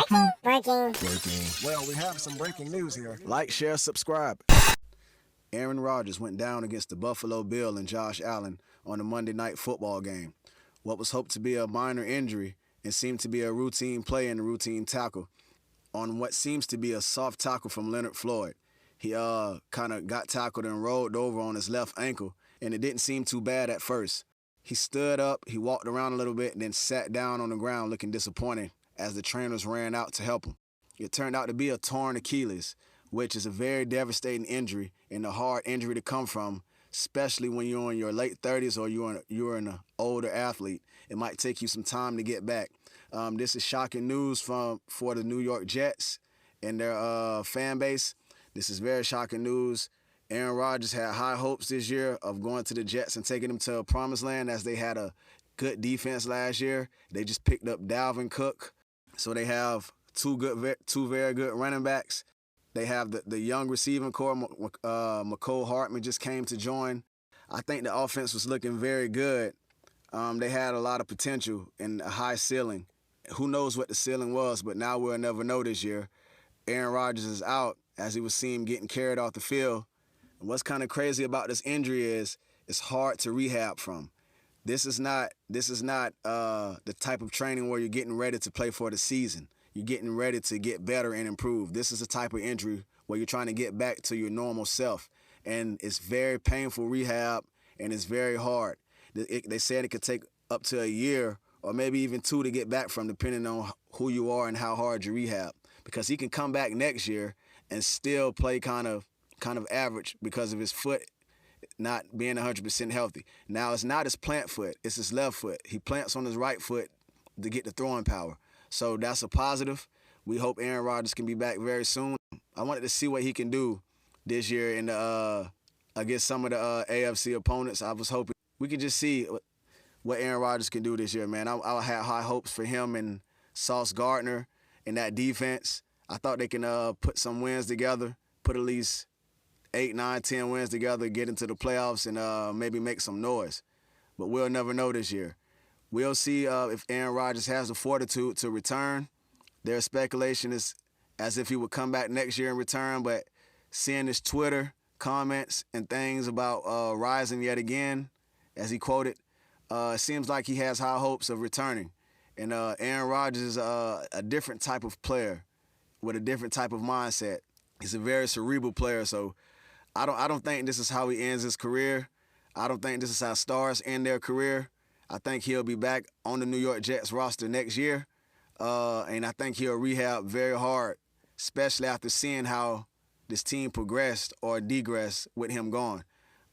Breaking. Well, we have some breaking news here. Like, share, subscribe. Aaron Rodgers went down against the Buffalo Bills and Josh Allen on a Monday Night Football game. What was hoped to be a minor injury and seemed to be a routine play and a routine tackle on what seems to be a soft tackle from Leonard Floyd. He kind of got tackled and rolled over on his left ankle, and it didn't seem too bad at first. He stood up, he walked around a little bit, and then sat down on the ground looking disappointed as the trainers ran out to help him. It turned out to be a torn Achilles, which is a very devastating injury and a hard injury to come from, especially when you're in your late 30s or you're an older athlete. It might take you some time to get back. This is shocking news for the New York Jets and their fan base. This is very shocking news. Aaron Rodgers had high hopes this year of going to the Jets and taking them to a promised land, as they had a good defense last year. They just picked up Dalvin Cook, so they have two very good running backs. They have the young receiving core. McCole Hartman just came to join. I think the offense was looking very good. They had a lot of potential and a high ceiling. Who knows what the ceiling was, but now we'll never know this year. Aaron Rodgers is out, as he was seen getting carried off the field. And what's kind of crazy about this injury is it's hard to rehab from. This is not the type of training where you're getting ready to play for the season. You're getting ready to get better and improve. This is a type of injury where you're trying to get back to your normal self. And it's very painful rehab, and it's very hard. They said it could take up to a year or maybe even 2 to get back from, depending on who you are and how hard you rehab. Because he can come back next year and still play kind of average because of his foot not being 100% healthy. Now, it's not his plant foot, it's his left foot. He plants on his right foot to get the throwing power. So that's a positive. We hope Aaron Rodgers can be back very soon. I wanted to see what he can do this year in against some of the AFC opponents. I was hoping we could just see what Aaron Rodgers can do this year, man. I had high hopes for him and Sauce Gardner in that defense. I thought they can put some wins together, put at least 8, 9, 10 wins together, get into the playoffs, and maybe make some noise. But we'll never know this year. We'll see if Aaron Rodgers has the fortitude to return. Their speculation is as if he would come back next year and return, but seeing his Twitter comments and things about rising yet again, as he quoted, it seems like he has high hopes of returning. And Aaron Rodgers is a different type of player with a different type of mindset. He's a very cerebral player, so I don't think this is how he ends his career. I don't think this is how stars end their career. I think he'll be back on the New York Jets roster next year, and I think he'll rehab very hard, especially after seeing how this team progressed or degressed with him gone.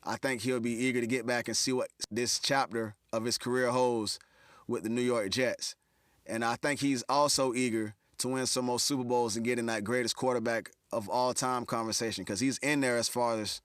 I think he'll be eager to get back and see what this chapter of his career holds with the New York Jets. And I think he's also eager to win some more Super Bowls and get in that greatest quarterback of all time conversation, because he's in there as far as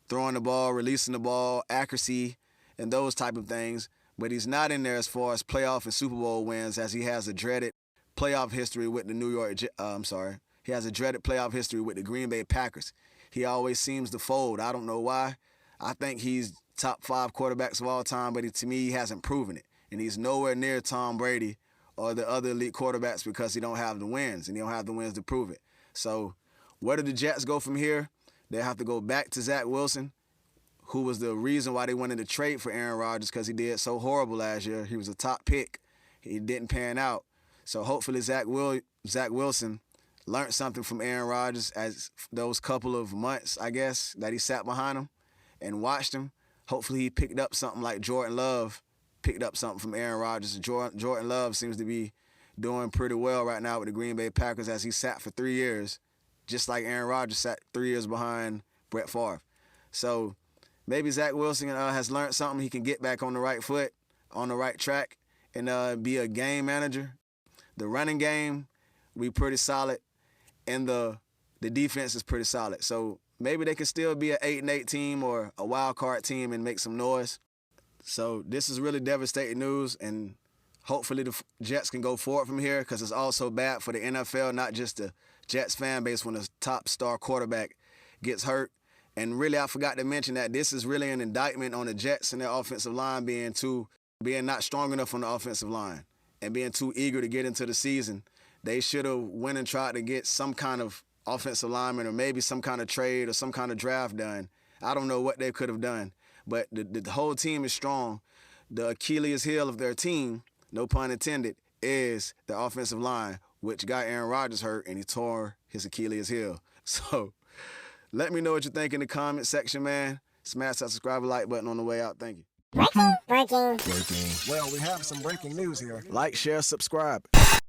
throwing the ball, releasing the ball, accuracy, and those type of things. But he's not in there as far as playoff and Super Bowl wins, as he has a dreaded playoff history with the He has a dreaded playoff history with the Green Bay Packers. He always seems to fold. I don't know why. I think he's top 5 quarterbacks of all time, but to me, he hasn't proven it. And he's nowhere near Tom Brady or the other elite quarterbacks because he don't have the wins, and he don't have the wins to prove it. So where do the Jets go from here? They have to go back to Zach Wilson, who was the reason why they wanted to trade for Aaron Rodgers, because he did so horrible last year. He was a top pick. He didn't pan out. So hopefully Zach Wilson learned something from Aaron Rodgers as those couple of months, I guess, that he sat behind him and watched him. Hopefully he picked up something like Jordan Love picked up something from Aaron Rodgers. Jordan Love seems to be doing pretty well right now with the Green Bay Packers, as he sat for 3 years, just like Aaron Rodgers sat 3 years behind Brett Favre. So maybe Zach Wilson has learned something. He can get back on the right foot, on the right track, and be a game manager. The running game, we pretty solid, and the defense is pretty solid. So maybe they can still be an 8-8 team or a wild card team and make some noise. So this is really devastating news, and hopefully the Jets can go forward from here, because it's also bad for the NFL, not just the Jets fan base, when a top star quarterback gets hurt. And really, I forgot to mention that this is really an indictment on the Jets and their offensive line being not strong enough on the offensive line and being too eager to get into the season. They should have went and tried to get some kind of offensive lineman or maybe some kind of trade or some kind of draft done. I don't know what they could have done, but the whole team is strong. The Achilles heel of their team, no pun intended, is the offensive line, which got Aaron Rodgers hurt, and he tore his Achilles heel. So let me know what you think in the comment section, man. Smash that subscribe and like button on the way out. Thank you. Breaking. Well, we have some breaking news here. Like, share, subscribe.